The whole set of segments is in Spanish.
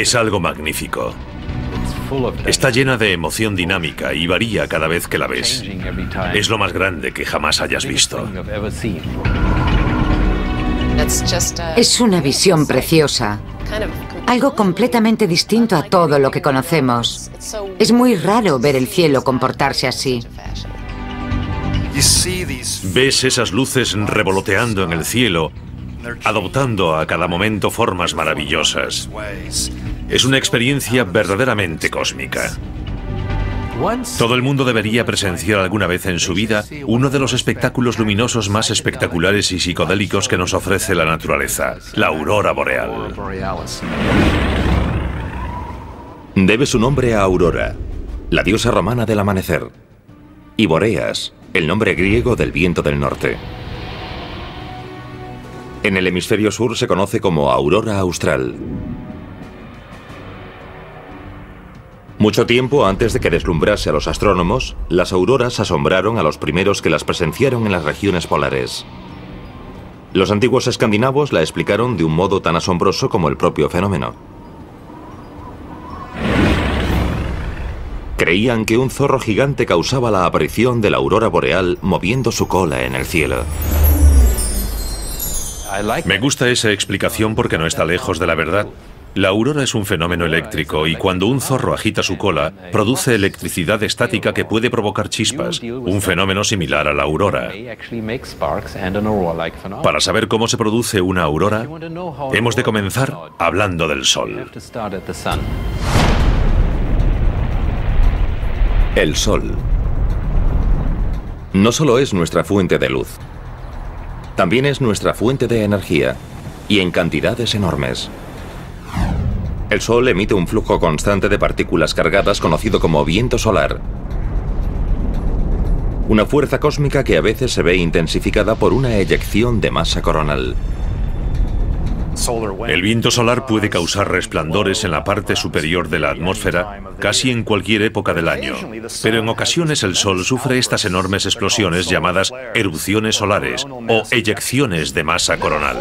Es algo magnífico. Está llena de emoción dinámica y varía cada vez que la ves. Es lo más grande que jamás hayas visto. Es una visión preciosa. Algo completamente distinto a todo lo que conocemos. Es muy raro ver el cielo comportarse así. Ves esas luces revoloteando en el cielo, adoptando a cada momento formas maravillosas. Es una experiencia verdaderamente cósmica. Todo el mundo debería presenciar alguna vez en su vida uno de los espectáculos luminosos más espectaculares y psicodélicos que nos ofrece la naturaleza, la aurora boreal. Debe su nombre a Aurora, la diosa romana del amanecer, y Boreas, el nombre griego del viento del norte. En el hemisferio sur se conoce como aurora austral. Mucho tiempo antes de que deslumbrase a los astrónomos, las auroras asombraron a los primeros que las presenciaron en las regiones polares. Los antiguos escandinavos la explicaron de un modo tan asombroso como el propio fenómeno. Creían que un zorro gigante causaba la aparición de la aurora boreal moviendo su cola en el cielo. Me gusta esa explicación porque no está lejos de la verdad. La aurora es un fenómeno eléctrico y cuando un zorro agita su cola, produce electricidad estática que puede provocar chispas, un fenómeno similar a la aurora. Para saber cómo se produce una aurora, hemos de comenzar hablando del Sol. El Sol no solo es nuestra fuente de luz, también es nuestra fuente de energía, y en cantidades enormes. El Sol emite un flujo constante de partículas cargadas conocido como viento solar. Una fuerza cósmica que a veces se ve intensificada por una eyección de masa coronal. El viento solar puede causar resplandores en la parte superior de la atmósfera casi en cualquier época del año, pero en ocasiones el Sol sufre estas enormes explosiones llamadas erupciones solares o eyecciones de masa coronal.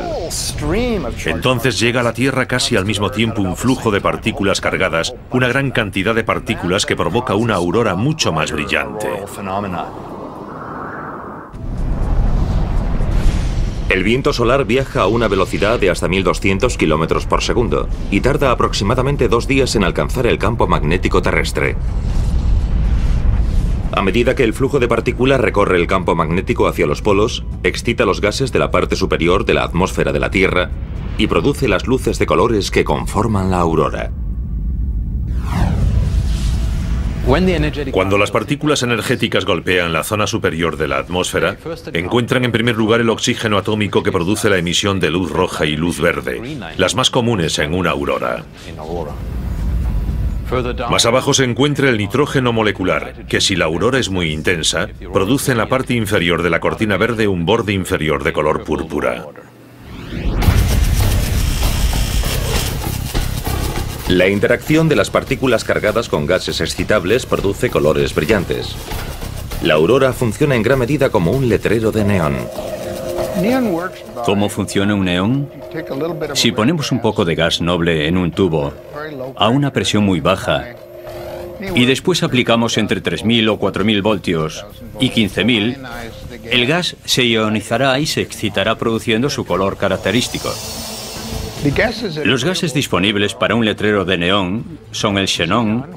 Entonces llega a la Tierra casi al mismo tiempo un flujo de partículas cargadas, una gran cantidad de partículas que provoca una aurora mucho más brillante. El viento solar viaja a una velocidad de hasta 1200 kilómetros por segundo y tarda aproximadamente 2 días en alcanzar el campo magnético terrestre. A medida que el flujo de partículas recorre el campo magnético hacia los polos, excita los gases de la parte superior de la atmósfera de la Tierra y produce las luces de colores que conforman la aurora. Cuando las partículas energéticas golpean la zona superior de la atmósfera, encuentran en primer lugar el oxígeno atómico que produce la emisión de luz roja y luz verde, las más comunes en una aurora. Más abajo se encuentra el nitrógeno molecular, que si la aurora es muy intensa, produce en la parte inferior de la cortina verde un borde inferior de color púrpura. La interacción de las partículas cargadas con gases excitables produce colores brillantes. La aurora funciona en gran medida como un letrero de neón. ¿Cómo funciona un neón? Si ponemos un poco de gas noble en un tubo a una presión muy baja y después aplicamos entre 3000 o 4000 voltios y 15000, el gas se ionizará y se excitará produciendo su color característico. Los gases disponibles para un letrero de neón son el xenón,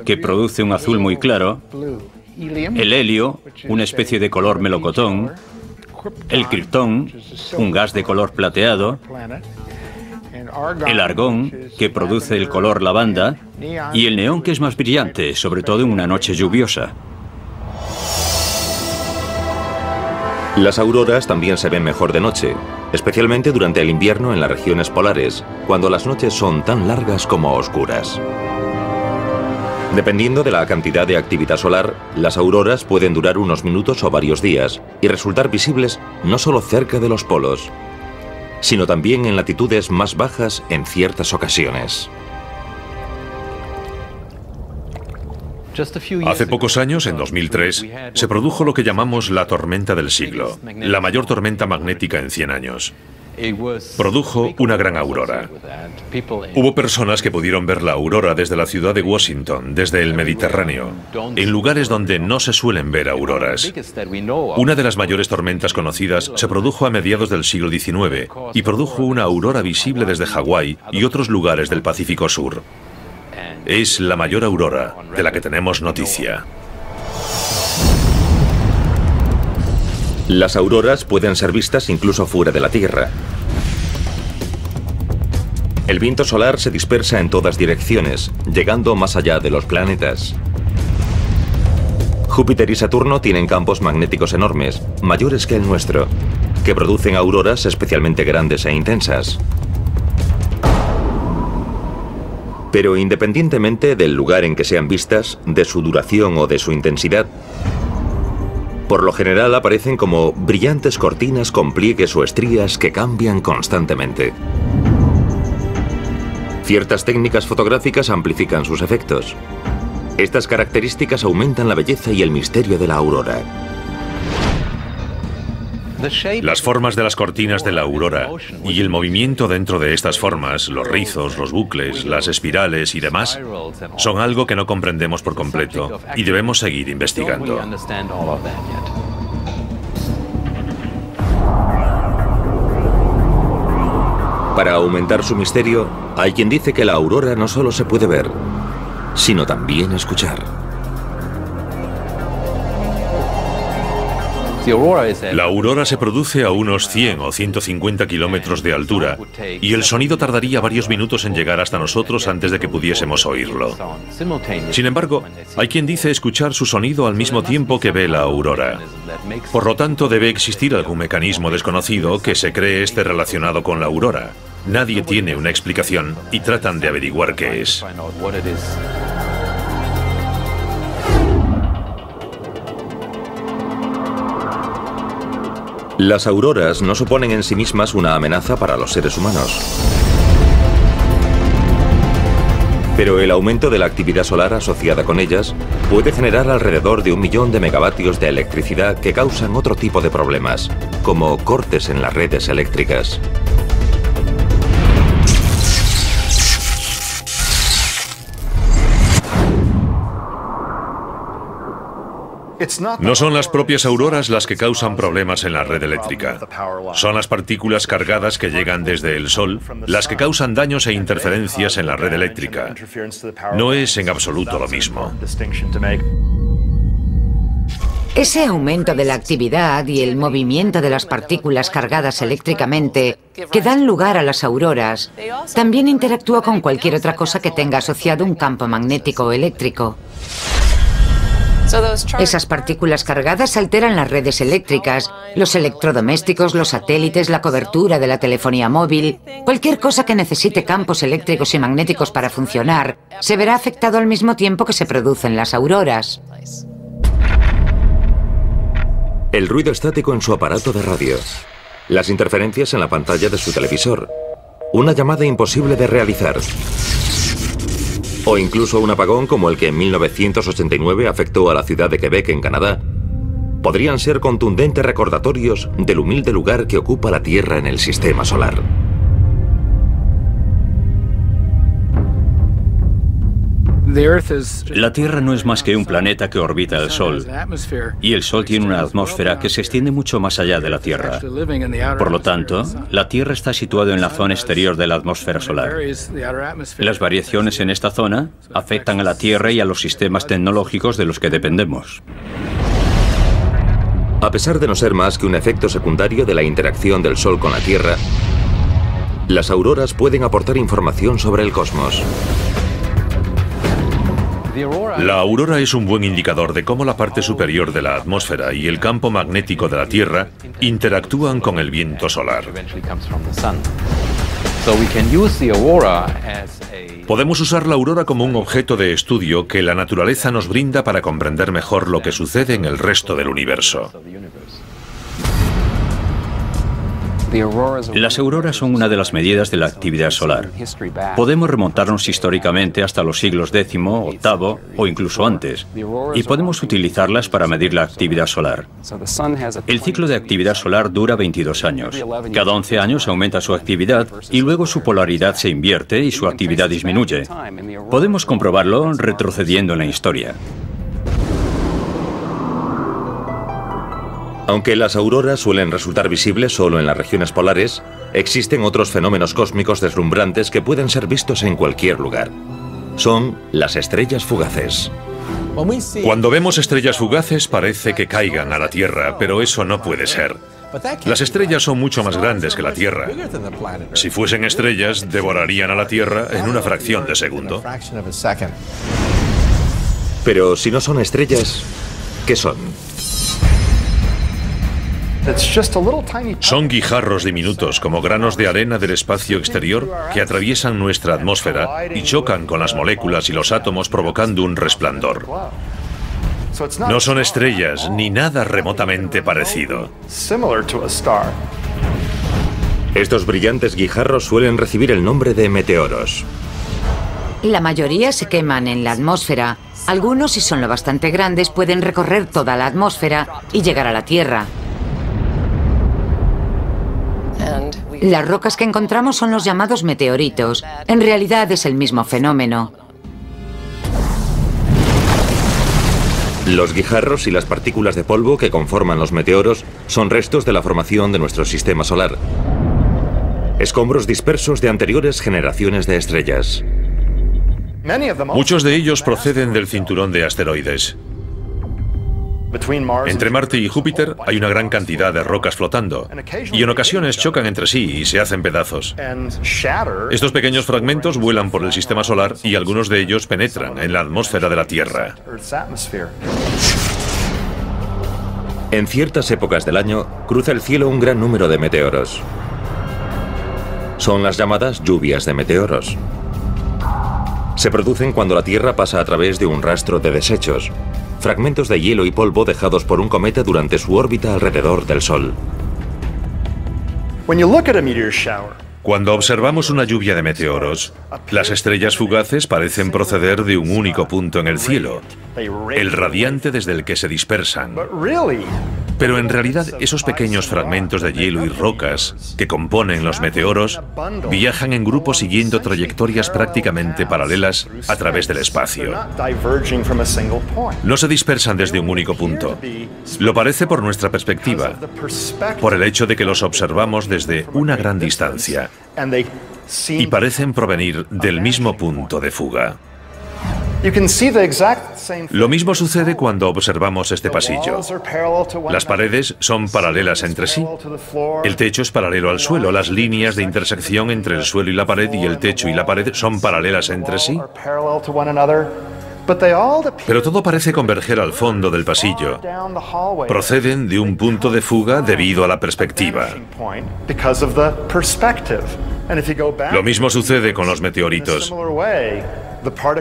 que produce un azul muy claro, el helio, una especie de color melocotón, el criptón, un gas de color plateado, el argón, que produce el color lavanda, y el neón, que es más brillante, sobre todo en una noche lluviosa. Las auroras también se ven mejor de noche, especialmente durante el invierno en las regiones polares, cuando las noches son tan largas como oscuras. Dependiendo de la cantidad de actividad solar, las auroras pueden durar unos minutos o varios días y resultar visibles no solo cerca de los polos, sino también en latitudes más bajas en ciertas ocasiones. Hace pocos años, en 2003, se produjo lo que llamamos la tormenta del siglo, la mayor tormenta magnética en 100 años. produjo una gran aurora. Hubo personas que pudieron ver la aurora desde la ciudad de Washington, desde el Mediterráneo, en lugares donde no se suelen ver auroras. Una de las mayores tormentas conocidas se produjo a mediados del siglo XIX y produjo una aurora visible desde Hawái y otros lugares del Pacífico Sur. Es la mayor aurora de la que tenemos noticia. Las auroras pueden ser vistas incluso fuera de la Tierra. El viento solar se dispersa en todas direcciones, llegando más allá de los planetas. Júpiter y Saturno tienen campos magnéticos enormes, mayores que el nuestro, que producen auroras especialmente grandes e intensas. Pero independientemente del lugar en que sean vistas, de su duración o de su intensidad, por lo general aparecen como brillantes cortinas con pliegues o estrías que cambian constantemente. Ciertas técnicas fotográficas amplifican sus efectos. Estas características aumentan la belleza y el misterio de la aurora. Las formas de las cortinas de la aurora y el movimiento dentro de estas formas, los rizos, los bucles, las espirales y demás, son algo que no comprendemos por completo y debemos seguir investigando. Para aumentar su misterio, hay quien dice que la aurora no solo se puede ver, sino también escuchar. La aurora se produce a unos 100 o 150 kilómetros de altura y el sonido tardaría varios minutos en llegar hasta nosotros antes de que pudiésemos oírlo. Sin embargo, hay quien dice escuchar su sonido al mismo tiempo que ve la aurora. Por lo tanto, debe existir algún mecanismo desconocido que se cree esté relacionado con la aurora. Nadie tiene una explicación y tratan de averiguar qué es. Las auroras no suponen en sí mismas una amenaza para los seres humanos. Pero el aumento de la actividad solar asociada con ellas puede generar alrededor de 1 millón de megavatios de electricidad que causan otro tipo de problemas, como cortes en las redes eléctricas. No son las propias auroras las que causan problemas en la red eléctrica. Son las partículas cargadas que llegan desde el Sol las que causan daños e interferencias en la red eléctrica. No es en absoluto lo mismo. Ese aumento de la actividad y el movimiento de las partículas cargadas eléctricamente que dan lugar a las auroras también interactúa con cualquier otra cosa que tenga asociado un campo magnético o eléctrico. Esas partículas cargadas alteran las redes eléctricas, los electrodomésticos, los satélites, la cobertura de la telefonía móvil. Cualquier cosa que necesite campos eléctricos y magnéticos para funcionar se verá afectado al mismo tiempo que se producen las auroras. El ruido estático en su aparato de radio, las interferencias en la pantalla de su televisor, una llamada imposible de realizar, o incluso un apagón como el que en 1989 afectó a la ciudad de Quebec, en Canadá, podrían ser contundentes recordatorios del humilde lugar que ocupa la Tierra en el sistema solar. La Tierra no es más que un planeta que orbita el Sol, y el Sol tiene una atmósfera que se extiende mucho más allá de la Tierra. Por lo tanto, la Tierra está situada en la zona exterior de la atmósfera solar. Las variaciones en esta zona afectan a la Tierra y a los sistemas tecnológicos de los que dependemos. A pesar de no ser más que un efecto secundario de la interacción del Sol con la Tierra, las auroras pueden aportar información sobre el cosmos. La aurora es un buen indicador de cómo la parte superior de la atmósfera y el campo magnético de la Tierra interactúan con el viento solar. Podemos usar la aurora como un objeto de estudio que la naturaleza nos brinda para comprender mejor lo que sucede en el resto del universo. Las auroras son una de las medidas de la actividad solar. Podemos remontarnos históricamente hasta los siglos X, VIII o incluso antes, y podemos utilizarlas para medir la actividad solar. El ciclo de actividad solar dura 22 años. Cada 11 años aumenta su actividad y luego su polaridad se invierte y su actividad disminuye. Podemos comprobarlo retrocediendo en la historia. Aunque las auroras suelen resultar visibles solo en las regiones polares, existen otros fenómenos cósmicos deslumbrantes que pueden ser vistos en cualquier lugar. Son las estrellas fugaces. Cuando vemos estrellas fugaces parece que caigan a la Tierra, pero eso no puede ser. Las estrellas son mucho más grandes que la Tierra. Si fuesen estrellas, devorarían a la Tierra en una fracción de segundo. Pero si no son estrellas, ¿qué son? Son guijarros diminutos como granos de arena del espacio exterior que atraviesan nuestra atmósfera y chocan con las moléculas y los átomos provocando un resplandor. No son estrellas ni nada remotamente parecido. Estos brillantes guijarros suelen recibir el nombre de meteoros. La mayoría se queman en la atmósfera. Algunos, si son lo bastante grandes, pueden recorrer toda la atmósfera y llegar a la Tierra. Las rocas que encontramos son los llamados meteoritos. En realidad es el mismo fenómeno. Los guijarros y las partículas de polvo que conforman los meteoros son restos de la formación de nuestro sistema solar. Escombros dispersos de anteriores generaciones de estrellas. Muchos de ellos proceden del cinturón de asteroides. Entre Marte y Júpiter hay una gran cantidad de rocas flotando, y en ocasiones chocan entre sí y se hacen pedazos. Estos pequeños fragmentos vuelan por el sistema solar y algunos de ellos penetran en la atmósfera de la Tierra. En ciertas épocas del año, cruza el cielo un gran número de meteoros. Son las llamadas lluvias de meteoros. Se producen cuando la Tierra pasa a través de un rastro de desechos, fragmentos de hielo y polvo dejados por un cometa durante su órbita alrededor del Sol. Cuando observamos una lluvia de meteoros, las estrellas fugaces parecen proceder de un único punto en el cielo, el radiante desde el que se dispersan. Pero en realidad esos pequeños fragmentos de hielo y rocas que componen los meteoros viajan en grupo siguiendo trayectorias prácticamente paralelas a través del espacio. No se dispersan desde un único punto. Lo parece por nuestra perspectiva, por el hecho de que los observamos desde una gran distancia, y parecen provenir del mismo punto de fuga. Lo mismo sucede cuando observamos este pasillo. Las paredes son paralelas entre sí. El techo es paralelo al suelo. Las líneas de intersección entre el suelo y la pared y el techo y la pared son paralelas entre sí. Pero todo parece converger al fondo del pasillo. Proceden de un punto de fuga debido a la perspectiva. Lo mismo sucede con los meteoritos.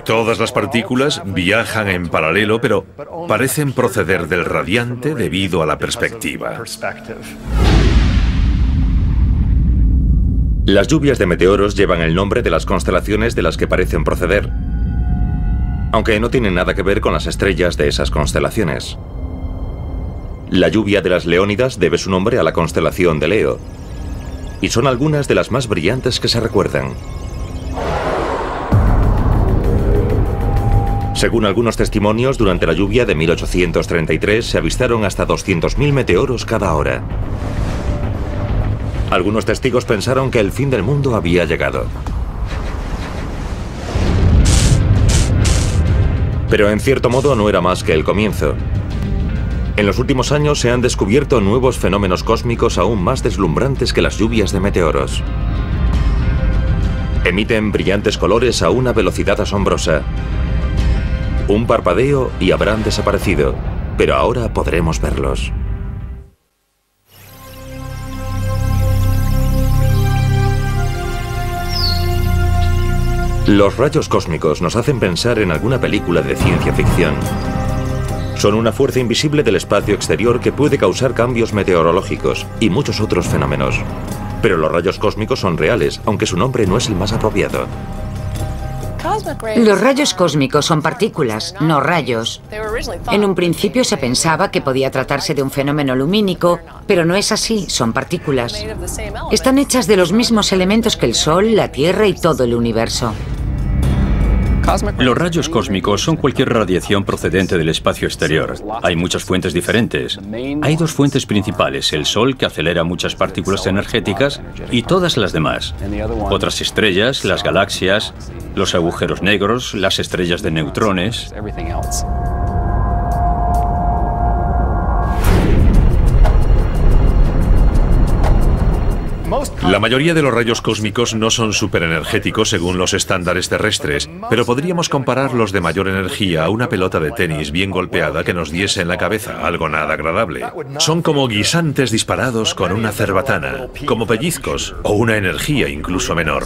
Todas las partículas viajan en paralelo, pero parecen proceder del radiante debido a la perspectiva. Las lluvias de meteoros llevan el nombre de las constelaciones de las que parecen proceder, aunque no tienen nada que ver con las estrellas de esas constelaciones. La lluvia de las Leónidas debe su nombre a la constelación de Leo, y son algunas de las más brillantes que se recuerdan. Según algunos testimonios, durante la lluvia de 1833 se avistaron hasta 200.000 meteoros cada hora. Algunos testigos pensaron que el fin del mundo había llegado. Pero en cierto modo no era más que el comienzo. En los últimos años se han descubierto nuevos fenómenos cósmicos aún más deslumbrantes que las lluvias de meteoros. Emiten brillantes colores a una velocidad asombrosa. Un parpadeo y habrán desaparecido, pero ahora podremos verlos. Los rayos cósmicos nos hacen pensar en alguna película de ciencia ficción. Son una fuerza invisible del espacio exterior que puede causar cambios meteorológicos y muchos otros fenómenos. Pero los rayos cósmicos son reales, aunque su nombre no es el más apropiado. Los rayos cósmicos son partículas, no rayos. En un principio se pensaba que podía tratarse de un fenómeno lumínico, pero no es así, son partículas. Están hechas de los mismos elementos que el Sol, la Tierra y todo el universo. Los rayos cósmicos son cualquier radiación procedente del espacio exterior. Hay muchas fuentes diferentes. Hay dos fuentes principales, el Sol, que acelera muchas partículas energéticas, y todas las demás. Otras estrellas, las galaxias, los agujeros negros, las estrellas de neutrones. La mayoría de los rayos cósmicos no son superenergéticos según los estándares terrestres, pero podríamos comparar los de mayor energía a una pelota de tenis bien golpeada que nos diese en la cabeza, algo nada agradable. Son como guisantes disparados con una cerbatana, como pellizcos o una energía incluso menor.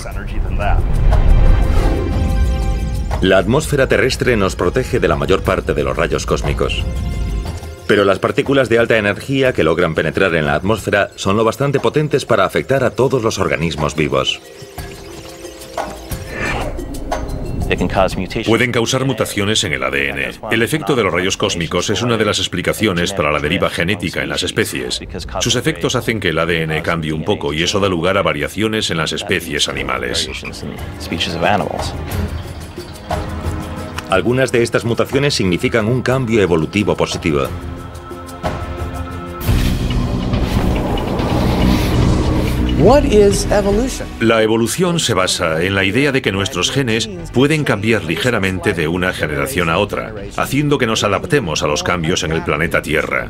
La atmósfera terrestre nos protege de la mayor parte de los rayos cósmicos. Pero las partículas de alta energía que logran penetrar en la atmósfera son lo bastante potentes para afectar a todos los organismos vivos. Pueden causar mutaciones en el ADN. El efecto de los rayos cósmicos es una de las explicaciones para la deriva genética en las especies. Sus efectos hacen que el ADN cambie un poco y eso da lugar a variaciones en las especies animales. Algunas de estas mutaciones significan un cambio evolutivo positivo. La evolución se basa en la idea de que nuestros genes pueden cambiar ligeramente de una generación a otra, haciendo que nos adaptemos a los cambios en el planeta Tierra.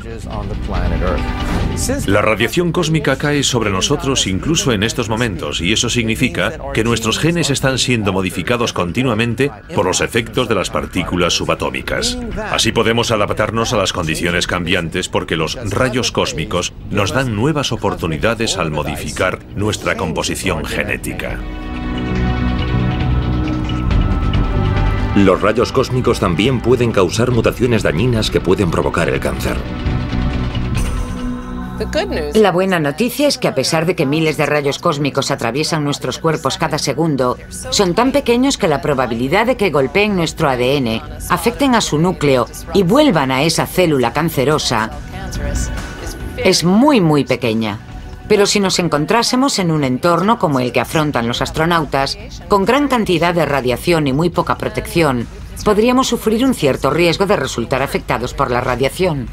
La radiación cósmica cae sobre nosotros incluso en estos momentos, y eso significa que nuestros genes están siendo modificados continuamente por los efectos de las partículas subatómicas. Así podemos adaptarnos a las condiciones cambiantes porque los rayos cósmicos nos dan nuevas oportunidades al modificar nuestra composición genética. Los rayos cósmicos también pueden causar mutaciones dañinas que pueden provocar el cáncer. La buena noticia es que a pesar de que miles de rayos cósmicos atraviesan nuestros cuerpos cada segundo, son tan pequeños que la probabilidad de que golpeen nuestro ADN, afecten a su núcleo y vuelvan a esa célula cancerosa es muy pequeña. Pero si nos encontrásemos en un entorno como el que afrontan los astronautas, con gran cantidad de radiación y muy poca protección, podríamos sufrir un cierto riesgo de resultar afectados por la radiación.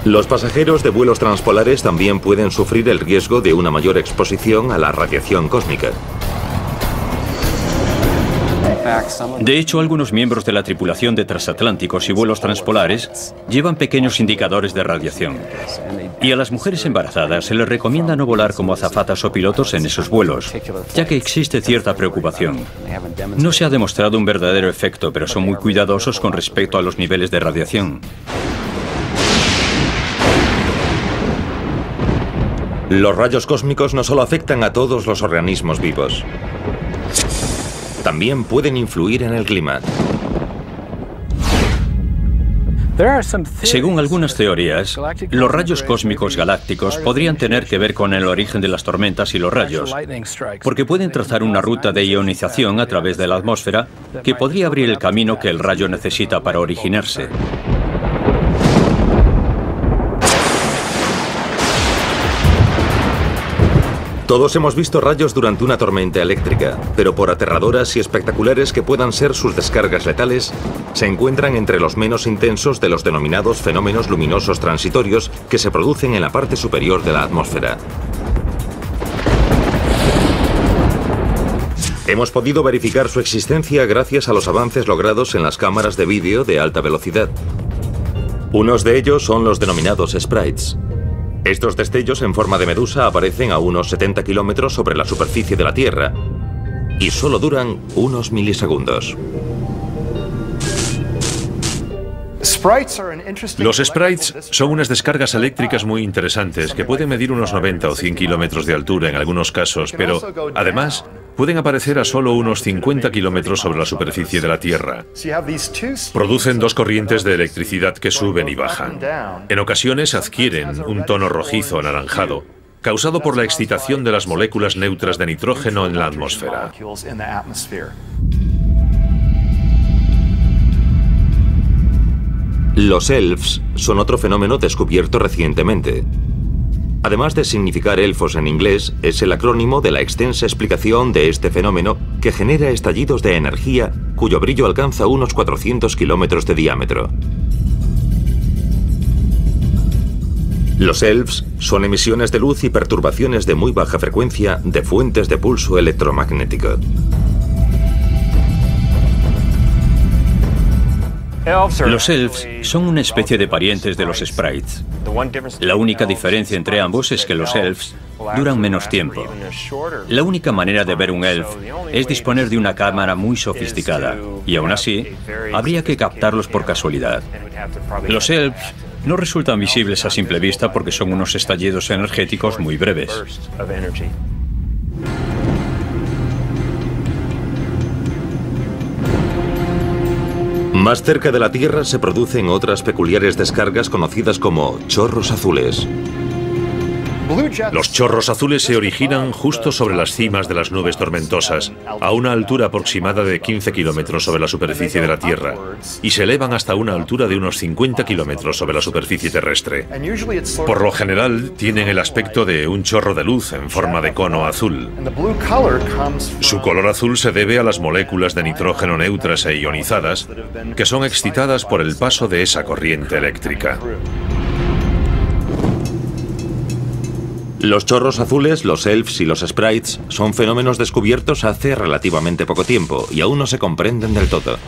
Los pasajeros de vuelos transpolares también pueden sufrir el riesgo de una mayor exposición a la radiación cósmica. De hecho, algunos miembros de la tripulación de transatlánticos y vuelos transpolares llevan pequeños indicadores de radiación. Y a las mujeres embarazadas se les recomienda no volar como azafatas o pilotos en esos vuelos, ya que existe cierta preocupación. No se ha demostrado un verdadero efecto, pero son muy cuidadosos con respecto a los niveles de radiación. Los rayos cósmicos no solo afectan a todos los organismos vivos, también pueden influir en el clima. Según algunas teorías, los rayos cósmicos galácticos podrían tener que ver con el origen de las tormentas y los rayos, porque pueden trazar una ruta de ionización a través de la atmósfera que podría abrir el camino que el rayo necesita para originarse. Todos hemos visto rayos durante una tormenta eléctrica, pero por aterradoras y espectaculares que puedan ser sus descargas letales, se encuentran entre los menos intensos de los denominados fenómenos luminosos transitorios que se producen en la parte superior de la atmósfera. Hemos podido verificar su existencia gracias a los avances logrados en las cámaras de vídeo de alta velocidad. Unos de ellos son los denominados sprites. Estos destellos en forma de medusa aparecen a unos 70 kilómetros sobre la superficie de la Tierra y solo duran unos milisegundos. Los sprites son unas descargas eléctricas muy interesantes que pueden medir unos 90 o 100 kilómetros de altura en algunos casos, pero además pueden aparecer a solo unos 50 kilómetros sobre la superficie de la Tierra. Producen dos corrientes de electricidad que suben y bajan. En ocasiones adquieren un tono rojizo anaranjado, causado por la excitación de las moléculas neutras de nitrógeno en la atmósfera. Los elves son otro fenómeno descubierto recientemente. Además de significar elfos en inglés, es el acrónimo de la extensa explicación de este fenómeno que genera estallidos de energía cuyo brillo alcanza unos 400 kilómetros de diámetro. Los elves son emisiones de luz y perturbaciones de muy baja frecuencia de fuentes de pulso electromagnético. Los elves son una especie de parientes de los sprites. La única diferencia entre ambos es que los elves duran menos tiempo. La única manera de ver un elf es disponer de una cámara muy sofisticada, y aún así, habría que captarlos por casualidad. Los elves no resultan visibles a simple vista porque son unos estallidos energéticos muy breves. Más cerca de la Tierra se producen otras peculiares descargas conocidas como chorros azules. Los chorros azules se originan justo sobre las cimas de las nubes tormentosas, a una altura aproximada de 15 kilómetros sobre la superficie de la Tierra, y se elevan hasta una altura de unos 50 kilómetros sobre la superficie terrestre. Por lo general, tienen el aspecto de un chorro de luz en forma de cono azul. Su color azul se debe a las moléculas de nitrógeno neutras e ionizadas, que son excitadas por el paso de esa corriente eléctrica. Los chorros azules, los elves y los sprites son fenómenos descubiertos hace relativamente poco tiempo y aún no se comprenden del todo.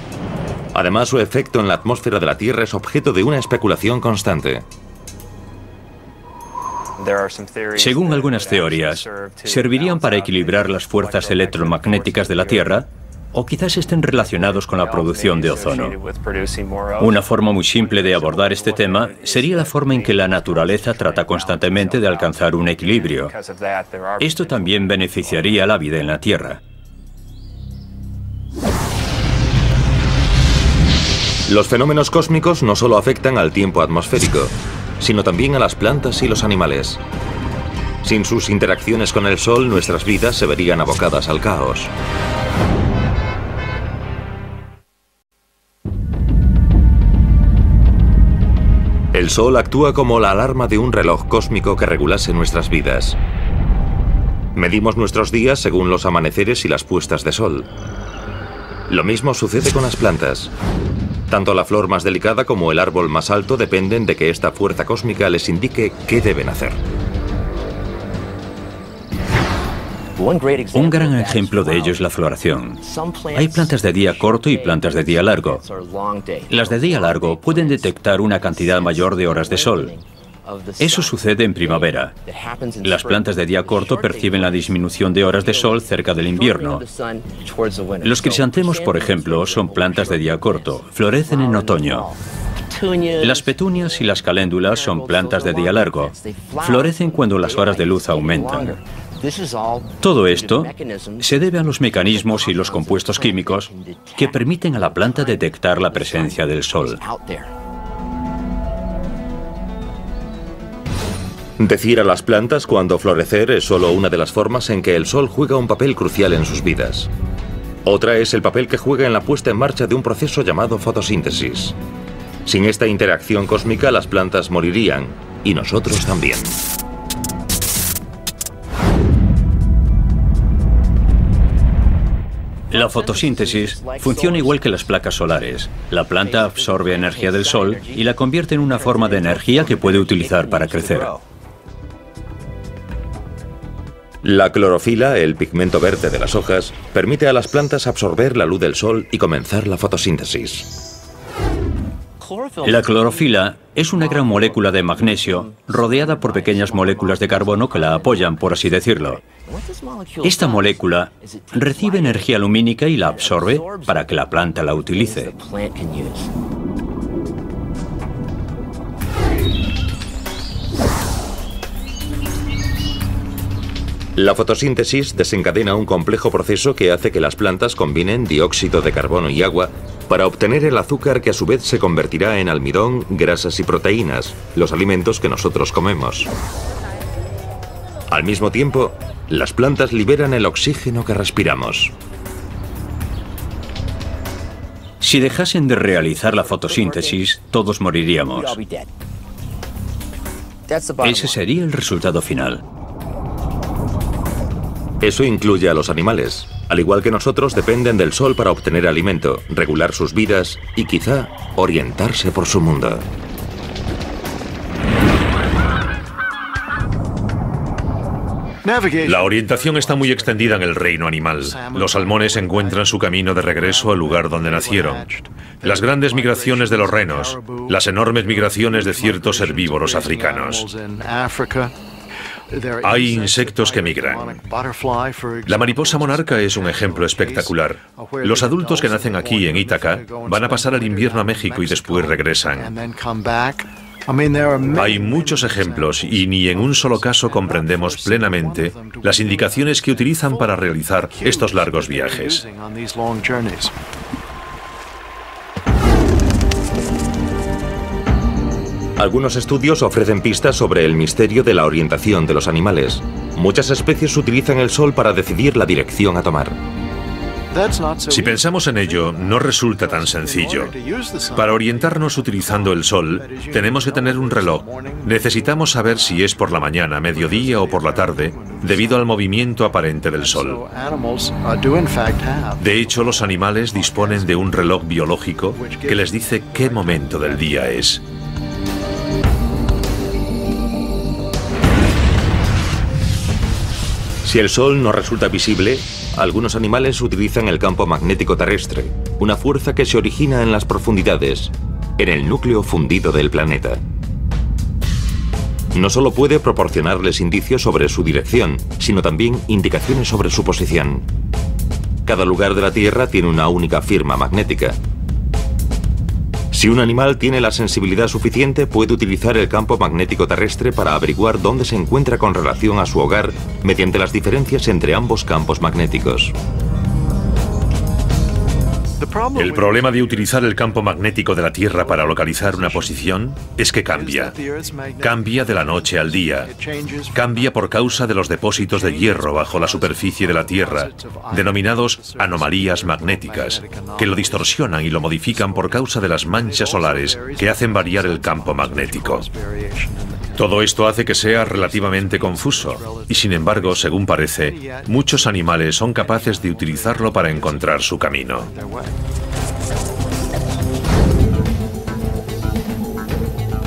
Además, su efecto en la atmósfera de la Tierra es objeto de una especulación constante. Según algunas teorías, servirían para equilibrar las fuerzas electromagnéticas de la Tierra, o quizás estén relacionados con la producción de ozono. Una forma muy simple de abordar este tema sería la forma en que la naturaleza trata constantemente de alcanzar un equilibrio. Esto también beneficiaría a la vida en la Tierra. Los fenómenos cósmicos no solo afectan al tiempo atmosférico, sino también a las plantas y los animales. Sin sus interacciones con el Sol, nuestras vidas se verían abocadas al caos. El Sol actúa como la alarma de un reloj cósmico que regulase nuestras vidas. Medimos nuestros días según los amaneceres y las puestas de sol. Lo mismo sucede con las plantas. Tanto la flor más delicada como el árbol más alto dependen de que esta fuerza cósmica les indique qué deben hacer. Un gran ejemplo de ello es la floración. Hay plantas de día corto y plantas de día largo. Las de día largo pueden detectar una cantidad mayor de horas de sol. Eso sucede en primavera. Las plantas de día corto perciben la disminución de horas de sol cerca del invierno. Los crisantemos, por ejemplo, son plantas de día corto. Florecen en otoño. Las petunias y las caléndulas son plantas de día largo. Florecen cuando las horas de luz aumentan. Todo esto se debe a los mecanismos y los compuestos químicos que permiten a la planta detectar la presencia del sol. Decir a las plantas cuándo florecer es solo una de las formas en que el sol juega un papel crucial en sus vidas. Otra es el papel que juega en la puesta en marcha de un proceso llamado fotosíntesis. Sin esta interacción cósmica, las plantas morirían, y nosotros también. La fotosíntesis funciona igual que las placas solares. La planta absorbe energía del sol y la convierte en una forma de energía que puede utilizar para crecer. La clorofila, el pigmento verde de las hojas, permite a las plantas absorber la luz del sol y comenzar la fotosíntesis. La clorofila es una gran molécula de magnesio rodeada por pequeñas moléculas de carbono que la apoyan, por así decirlo. Esta molécula recibe energía lumínica y la absorbe para que la planta la utilice. La fotosíntesis desencadena un complejo proceso que hace que las plantas combinen dióxido de carbono y agua para obtener el azúcar que a su vez se convertirá en almidón, grasas y proteínas, los alimentos que nosotros comemos. Al mismo tiempo, las plantas liberan el oxígeno que respiramos. Si dejasen de realizar la fotosíntesis, todos moriríamos. Ese sería el resultado final. Eso incluye a los animales. Al igual que nosotros, dependen del sol para obtener alimento, regular sus vidas y quizá orientarse por su mundo. La orientación está muy extendida en el reino animal. Los salmones encuentran su camino de regreso al lugar donde nacieron. Las grandes migraciones de los renos, las enormes migraciones de ciertos herbívoros africanos. Hay insectos que migran. La mariposa monarca es un ejemplo espectacular. Los adultos que nacen aquí en Ítaca van a pasar el invierno a México y después regresan. Hay muchos ejemplos y ni en un solo caso comprendemos plenamente las indicaciones que utilizan para realizar estos largos viajes. Algunos estudios ofrecen pistas sobre el misterio de la orientación de los animales. Muchas especies utilizan el sol para decidir la dirección a tomar. Si pensamos en ello, no resulta tan sencillo. Para orientarnos utilizando el sol, tenemos que tener un reloj. Necesitamos saber si es por la mañana, mediodía o por la tarde, debido al movimiento aparente del sol. De hecho, los animales disponen de un reloj biológico que les dice qué momento del día es. Si el sol no resulta visible, algunos animales utilizan el campo magnético terrestre, una fuerza que se origina en las profundidades, en el núcleo fundido del planeta. No solo puede proporcionarles indicios sobre su dirección, sino también indicaciones sobre su posición. Cada lugar de la Tierra tiene una única firma magnética. Si un animal tiene la sensibilidad suficiente, puede utilizar el campo magnético terrestre para averiguar dónde se encuentra con relación a su hogar mediante las diferencias entre ambos campos magnéticos. El problema de utilizar el campo magnético de la Tierra para localizar una posición es que cambia. Cambia de la noche al día. Cambia por causa de los depósitos de hierro bajo la superficie de la Tierra, denominados anomalías magnéticas, que lo distorsionan y lo modifican por causa de las manchas solares que hacen variar el campo magnético. Todo esto hace que sea relativamente confuso y, sin embargo, según parece, muchos animales son capaces de utilizarlo para encontrar su camino.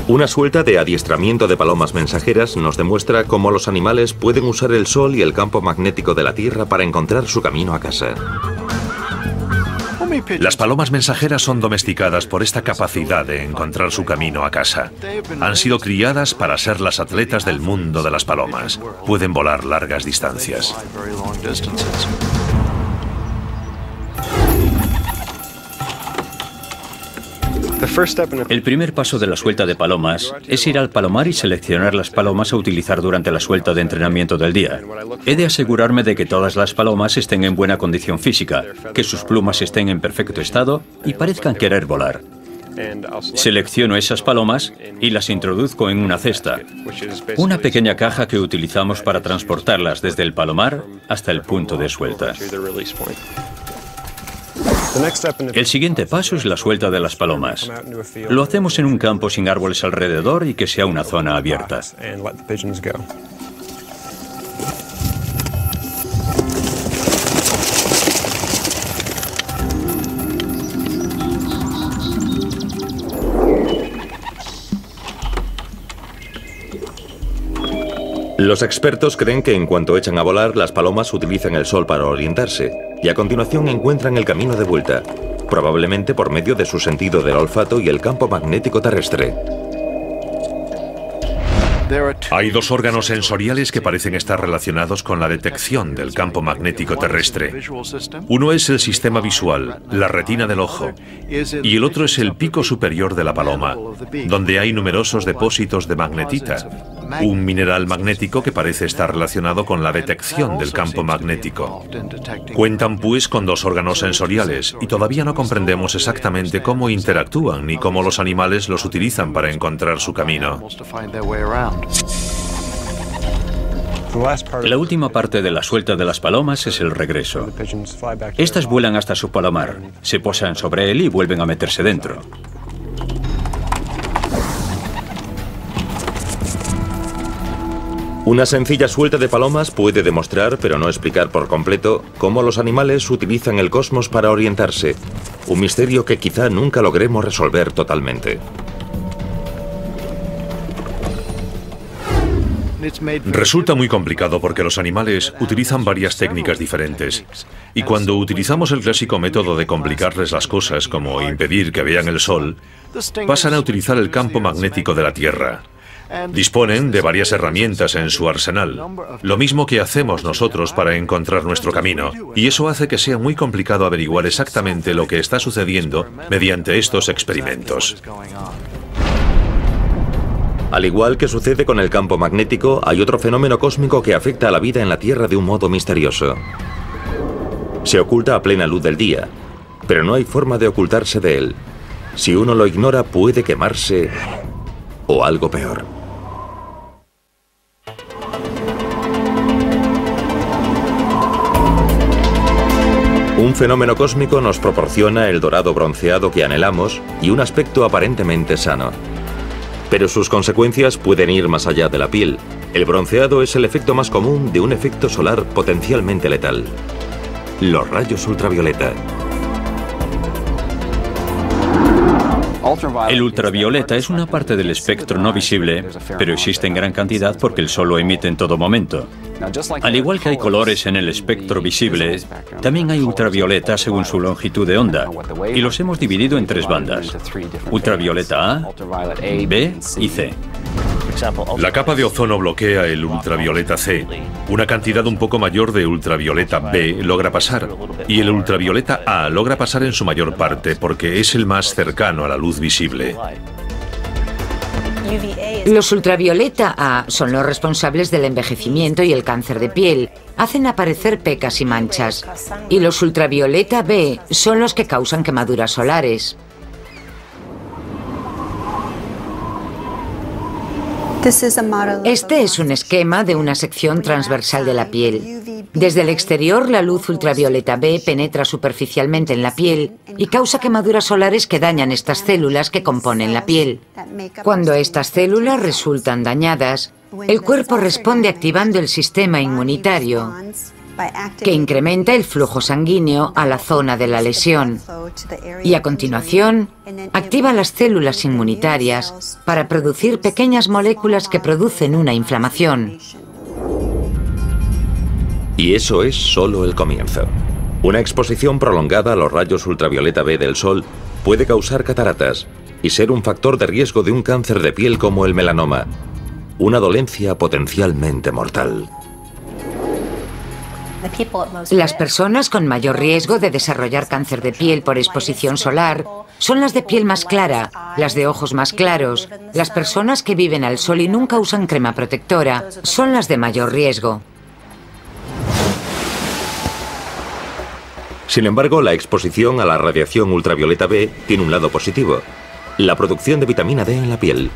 Una suelta de adiestramiento de palomas mensajeras nos demuestra cómo los animales pueden usar el sol y el campo magnético de la Tierra para encontrar su camino a casa. Las palomas mensajeras son domesticadas por esta capacidad de encontrar su camino a casa. Han sido criadas para ser las atletas del mundo de las palomas. Pueden volar largas distancias. El primer paso de la suelta de palomas es ir al palomar y seleccionar las palomas a utilizar durante la suelta de entrenamiento del día. He de asegurarme de que todas las palomas estén en buena condición física, que sus plumas estén en perfecto estado y parezcan querer volar. Selecciono esas palomas y las introduzco en una cesta, una pequeña caja que utilizamos para transportarlas desde el palomar hasta el punto de suelta. El siguiente paso es la suelta de las palomas. Lo hacemos en un campo sin árboles alrededor y que sea una zona abierta. Los expertos creen que en cuanto echan a volar, las palomas utilizan el sol para orientarse y a continuación encuentran el camino de vuelta, probablemente por medio de su sentido del olfato y el campo magnético terrestre. Hay dos órganos sensoriales que parecen estar relacionados con la detección del campo magnético terrestre. Uno es el sistema visual, la retina del ojo, y el otro es el pico superior de la paloma, donde hay numerosos depósitos de magnetita. un mineral magnético que parece estar relacionado con la detección del campo magnético. Cuentan pues con dos órganos sensoriales y todavía no comprendemos exactamente cómo interactúan ni cómo los animales los utilizan para encontrar su camino. La última parte de la suelta de las palomas es el regreso. Estas vuelan hasta su palomar, se posan sobre él y vuelven a meterse dentro. Una sencilla suelta de palomas puede demostrar, pero no explicar por completo, cómo los animales utilizan el cosmos para orientarse. Un misterio que quizá nunca logremos resolver totalmente. Resulta muy complicado porque los animales utilizan varias técnicas diferentes. Y cuando utilizamos el clásico método de complicarles las cosas, como impedir que vean el sol, pasan a utilizar el campo magnético de la Tierra. Disponen de varias herramientas en su arsenal, lo mismo que hacemos nosotros para encontrar nuestro camino, y eso hace que sea muy complicado averiguar exactamente lo que está sucediendo mediante estos experimentos. Al igual que sucede con el campo magnético, hay otro fenómeno cósmico que afecta a la vida en la Tierra de un modo misterioso. Se oculta a plena luz del día, pero no hay forma de ocultarse de él. Si uno lo ignora, puede quemarse o algo peor. Un fenómeno cósmico nos proporciona el dorado bronceado que anhelamos y un aspecto aparentemente sano. Pero sus consecuencias pueden ir más allá de la piel. El bronceado es el efecto más común de un efecto solar potencialmente letal: los rayos ultravioleta. El ultravioleta es una parte del espectro no visible, pero existe en gran cantidad porque el sol lo emite en todo momento. Al igual que hay colores en el espectro visible, también hay ultravioleta según su longitud de onda, y los hemos dividido en tres bandas: ultravioleta A, B y C. La capa de ozono bloquea el ultravioleta C. Una cantidad un poco mayor de ultravioleta B logra pasar, y el ultravioleta A logra pasar en su mayor parte porque es el más cercano a la luz visible. Los ultravioleta A son los responsables del envejecimiento y el cáncer de piel. Hacen aparecer pecas y manchas. Y los ultravioleta B son los que causan quemaduras solares. Este es un esquema de una sección transversal de la piel. Desde el exterior, la luz ultravioleta B penetra superficialmente en la piel y causa quemaduras solares que dañan estas células que componen la piel. Cuando estas células resultan dañadas, el cuerpo responde activando el sistema inmunitario, que incrementa el flujo sanguíneo a la zona de la lesión. Y a continuación, activa las células inmunitarias para producir pequeñas moléculas que producen una inflamación. Y eso es solo el comienzo. Una exposición prolongada a los rayos ultravioleta B del sol puede causar cataratas y ser un factor de riesgo de un cáncer de piel como el melanoma, una dolencia potencialmente mortal. Las personas con mayor riesgo de desarrollar cáncer de piel por exposición solar son las de piel más clara, las de ojos más claros. Las personas que viven al sol y nunca usan crema protectora son las de mayor riesgo. Sin embargo, la exposición a la radiación ultravioleta B tiene un lado positivo: la producción de vitamina D en la piel.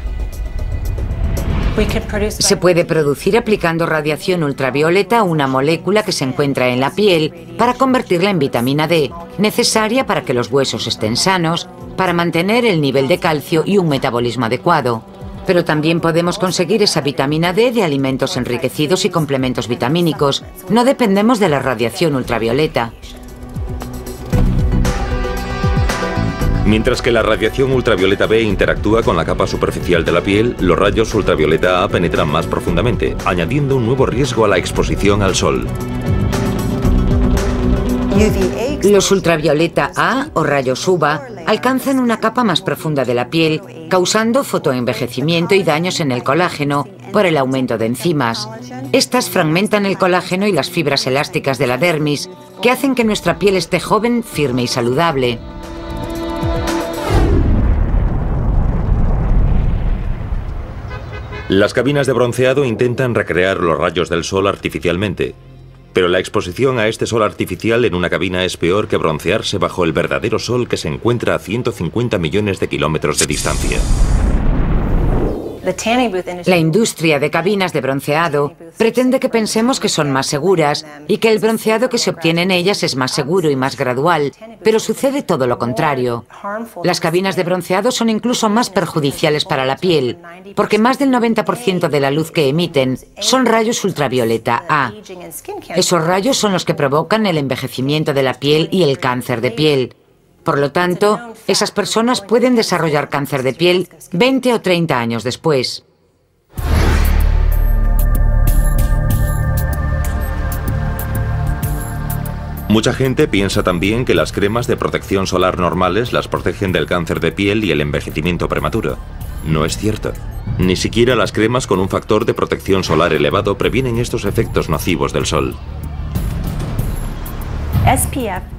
Se puede producir aplicando radiación ultravioleta a una molécula que se encuentra en la piel para convertirla en vitamina D, necesaria para que los huesos estén sanos, para mantener el nivel de calcio y un metabolismo adecuado. Pero también podemos conseguir esa vitamina D de alimentos enriquecidos y complementos vitamínicos. No dependemos de la radiación ultravioleta. Mientras que la radiación ultravioleta B interactúa con la capa superficial de la piel, los rayos ultravioleta A penetran más profundamente, añadiendo un nuevo riesgo a la exposición al sol. Los ultravioleta A o rayos UVA alcanzan una capa más profunda de la piel, causando fotoenvejecimiento y daños en el colágeno por el aumento de enzimas. Estas fragmentan el colágeno y las fibras elásticas de la dermis, que hacen que nuestra piel esté joven, firme y saludable. Las cabinas de bronceado intentan recrear los rayos del sol artificialmente, pero la exposición a este sol artificial en una cabina es peor que broncearse bajo el verdadero sol que se encuentra a 150 millones de kilómetros de distancia. La industria de cabinas de bronceado pretende que pensemos que son más seguras y que el bronceado que se obtiene en ellas es más seguro y más gradual, pero sucede todo lo contrario. Las cabinas de bronceado son incluso más perjudiciales para la piel, porque más del 90% de la luz que emiten son rayos ultravioleta A. Esos rayos son los que provocan el envejecimiento de la piel y el cáncer de piel. Por lo tanto, esas personas pueden desarrollar cáncer de piel 20 o 30 años después. Mucha gente piensa también que las cremas de protección solar normales las protegen del cáncer de piel y el envejecimiento prematuro. No es cierto. Ni siquiera las cremas con un factor de protección solar elevado previenen estos efectos nocivos del sol.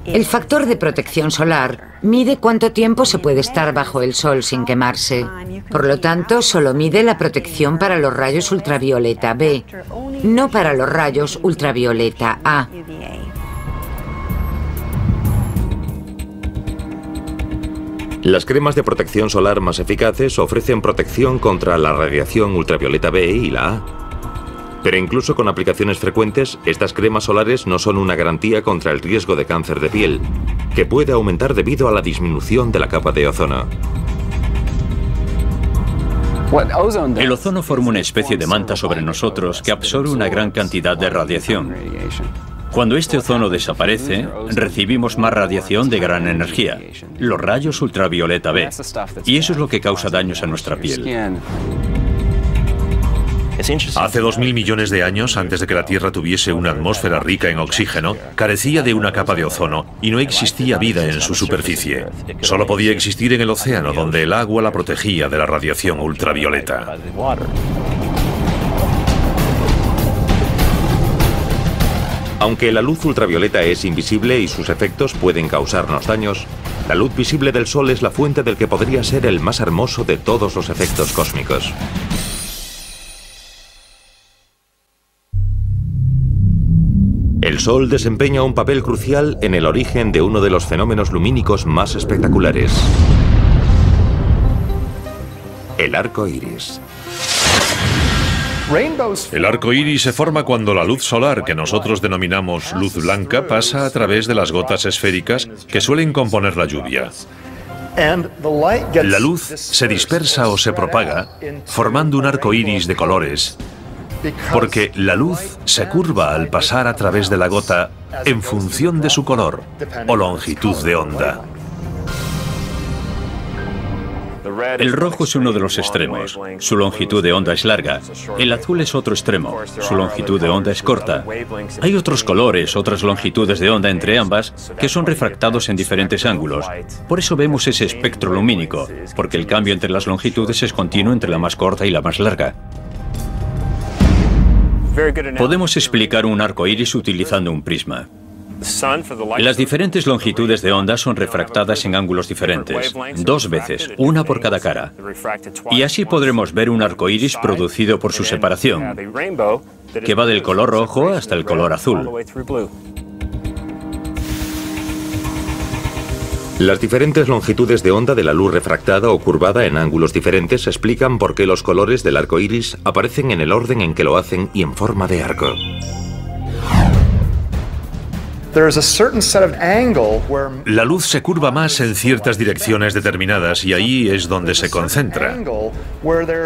El factor de protección solar mide cuánto tiempo se puede estar bajo el sol sin quemarse. Por lo tanto, solo mide la protección para los rayos ultravioleta B, no para los rayos ultravioleta A. Las cremas de protección solar más eficaces ofrecen protección contra la radiación ultravioleta B y la A. Pero incluso con aplicaciones frecuentes, estas cremas solares no son una garantía contra el riesgo de cáncer de piel, que puede aumentar debido a la disminución de la capa de ozono. El ozono forma una especie de manta sobre nosotros que absorbe una gran cantidad de radiación. Cuando este ozono desaparece, recibimos más radiación de gran energía, los rayos ultravioleta B, y eso es lo que causa daños a nuestra piel. Hace 2.000 millones de años, antes de que la Tierra tuviese una atmósfera rica en oxígeno, carecía de una capa de ozono y no existía vida en su superficie. Solo podía existir en el océano, donde el agua la protegía de la radiación ultravioleta. Aunque la luz ultravioleta es invisible y sus efectos pueden causarnos daños, la luz visible del sol es la fuente del que podría ser el más hermoso de todos los efectos cósmicos. El Sol desempeña un papel crucial en el origen de uno de los fenómenos lumínicos más espectaculares: el arco iris. El arco iris se forma cuando la luz solar, que nosotros denominamos luz blanca, pasa a través de las gotas esféricas que suelen componer la lluvia. La luz se dispersa o se propaga, formando un arco iris de colores, porque la luz se curva al pasar a través de la gota en función de su color o longitud de onda. El rojo es uno de los extremos. Su longitud de onda es larga. El azul es otro extremo. Su longitud de onda es corta. Hay otros colores, otras longitudes de onda entre ambas, que son refractados en diferentes ángulos. Por eso vemos ese espectro lumínico, porque el cambio entre las longitudes es continuo entre la más corta y la más larga. Podemos explicar un arco iris utilizando un prisma. Las diferentes longitudes de onda son refractadas en ángulos diferentes, 2 veces, una por cada cara. Y así podremos ver un arco iris producido por su separación, que va del color rojo hasta el color azul. Las diferentes longitudes de onda de la luz refractada o curvada en ángulos diferentes explican por qué los colores del arco iris aparecen en el orden en que lo hacen y en forma de arco. La luz se curva más en ciertas direcciones determinadas y ahí es donde se concentra.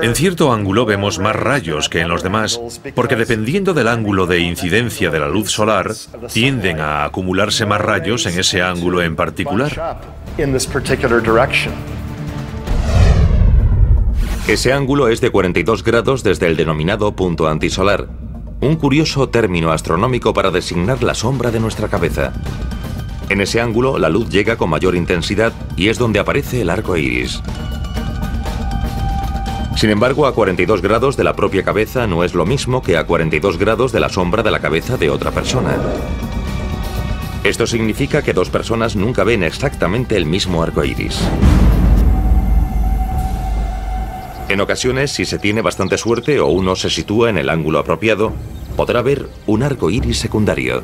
En cierto ángulo vemos más rayos que en los demás, porque dependiendo del ángulo de incidencia de la luz solar, tienden a acumularse más rayos en ese ángulo en particular. Ese ángulo es de 42 grados desde el denominado punto antisolar, un curioso término astronómico para designar la sombra de nuestra cabeza. En ese ángulo, la luz llega con mayor intensidad y es donde aparece el arco iris. Sin embargo, a 42 grados de la propia cabeza no es lo mismo que a 42 grados de la sombra de la cabeza de otra persona. Esto significa que dos personas nunca ven exactamente el mismo arco iris. En ocasiones, si se tiene bastante suerte o uno se sitúa en el ángulo apropiado, podrá ver un arco iris secundario.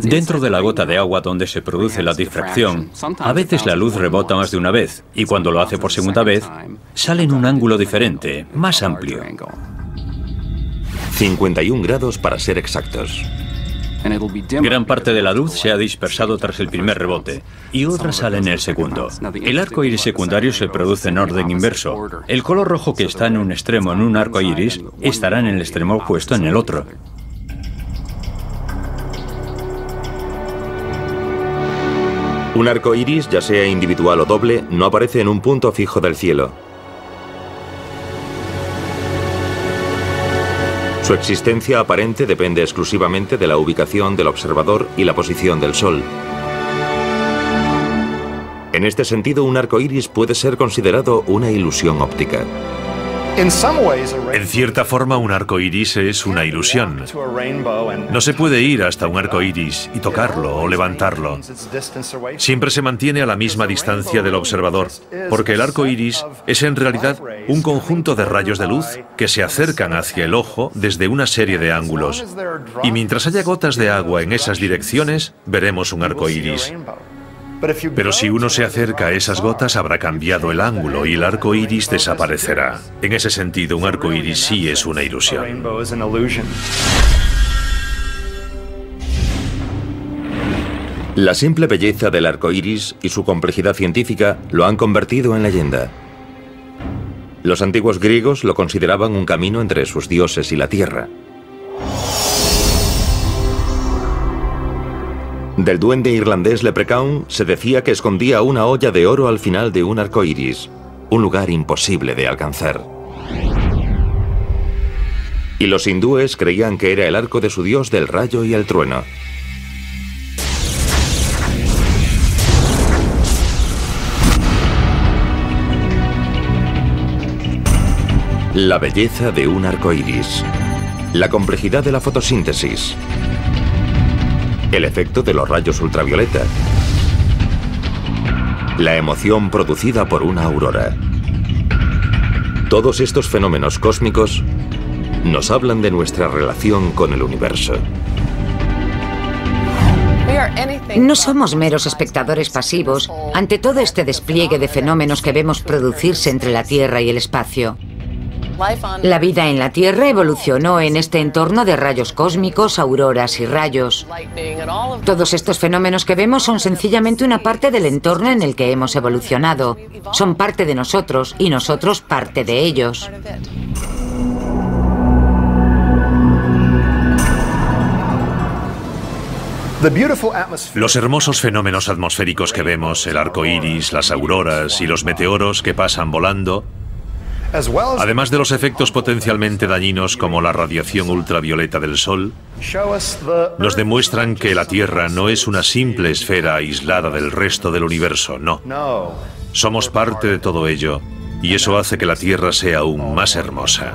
Dentro de la gota de agua donde se produce la difracción, a veces la luz rebota más de una vez y cuando lo hace por segunda vez, sale en un ángulo diferente, más amplio. 51 grados para ser exactos. Gran parte de la luz se ha dispersado tras el primer rebote y otra sale en el segundo. El arco iris secundario se produce en orden inverso. El color rojo que está en un extremo en un arco iris estará en el extremo opuesto en el otro. Un arco iris, ya sea individual o doble, no aparece en un punto fijo del cielo. Su existencia aparente depende exclusivamente de la ubicación del observador y la posición del Sol. En este sentido, un arco iris puede ser considerado una ilusión óptica. En cierta forma, un arco iris es una ilusión. No se puede ir hasta un arco iris y tocarlo o levantarlo. Siempre se mantiene a la misma distancia del observador, porque el arco iris es en realidad un conjunto de rayos de luz que se acercan hacia el ojo desde una serie de ángulos. Y mientras haya gotas de agua en esas direcciones, veremos un arco iris. Pero si uno se acerca a esas gotas, habrá cambiado el ángulo y el arco iris desaparecerá. En ese sentido, un arco iris sí es una ilusión. La simple belleza del arco iris y su complejidad científica lo han convertido en leyenda. Los antiguos griegos lo consideraban un camino entre sus dioses y la tierra. Del duende irlandés Leprechaun se decía que escondía una olla de oro al final de un arco iris, un lugar imposible de alcanzar. Y los hindúes creían que era el arco de su dios del rayo y el trueno. La belleza de un arco iris, la complejidad de la fotosíntesis, el efecto de los rayos ultravioleta, la emoción producida por una aurora. Todos estos fenómenos cósmicos nos hablan de nuestra relación con el universo. No somos meros espectadores pasivos ante todo este despliegue de fenómenos que vemos producirse entre la Tierra y el espacio. La vida en la Tierra evolucionó en este entorno de rayos cósmicos, auroras y rayos. Todos estos fenómenos que vemos son sencillamente una parte del entorno en el que hemos evolucionado. Son parte de nosotros y nosotros parte de ellos. Los hermosos fenómenos atmosféricos que vemos, el arco iris, las auroras y los meteoros que pasan volando, además de los efectos potencialmente dañinos como la radiación ultravioleta del Sol, nos demuestran que la Tierra no es una simple esfera aislada del resto del universo, no. Somos parte de todo ello, y eso hace que la Tierra sea aún más hermosa.